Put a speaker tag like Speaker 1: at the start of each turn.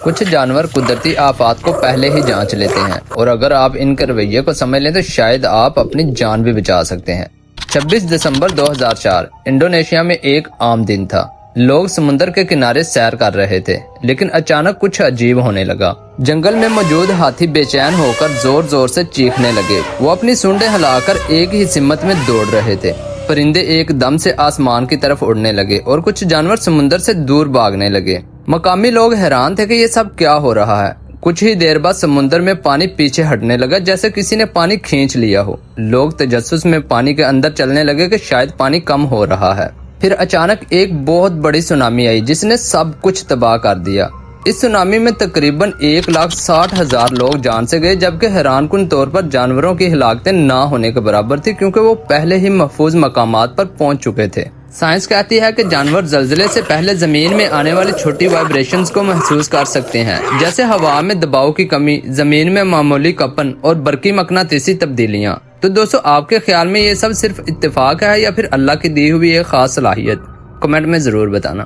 Speaker 1: کچھ جانور قدرتی آفات کو پہلے ہی جانچ لیتے ہیں اور اگر آپ ان کے رویے کو سمجھ لیں تو شاید آپ اپنی جان بھی بچا سکتے ہیں۔ 26 دسمبر 2004 انڈونیشیا میں ایک عام دن تھا۔ لوگ سمندر کے کنارے سیر کر رہے تھے لیکن اچانک کچھ عجیب ہونے لگا۔ جنگل میں موجود ہاتھی بے چین ہو کر زور زور سے چیخنے لگے۔ وہ اپنی سونڈیں ہلا کر ایک ہی سمت میں دوڑ رہے تھے۔ پرندے ایک دم سے آسمان کی طرف اڑنے لگے اور کچھ جانور سمندر سے دور بھاگنے لگے۔ مقامی لوگ حیران تھے کہ یہ سب کیا ہو رہا ہے۔ کچھ ہی دیر بعد سمندر میں پانی پیچھے ہٹنے لگا جیسے کسی نے پانی کھینچ لیا ہو۔ لوگ تجسس میں پانی کے اندر چلنے لگے کہ شاید پانی کم ہو رہا ہے۔ پھر اچانک ایک بہت بڑی سونامی آئی جس نے سب کچھ تباہ کر دیا۔ اس سونامی میں تقریباً 1,60,000 لوگ جان سے گئے، جبکہ حیران کن طور پر جانوروں کی ہلاکتیں نہ ہونے کے برابر تھی کیونکہ وہ پہلے ہی محفوظ مقامات پر پہنچ چکے تھے۔ سائنس کہتی ہے کہ جانور زلزلے سے پہلے زمین میں آنے والی چھوٹی وائبریشنز کو محسوس کر سکتے ہیں، جیسے ہوا میں دباؤ کی کمی، زمین میں معمولی کپن اور برقی مقناطیسی تبدیلیاں۔ تو دوستو، آپ کے خیال میں یہ سب صرف اتفاق ہے یا پھر اللہ کی دی ہوئی ایک خاص صلاحیت؟ کمنٹ میں ضرور بتانا۔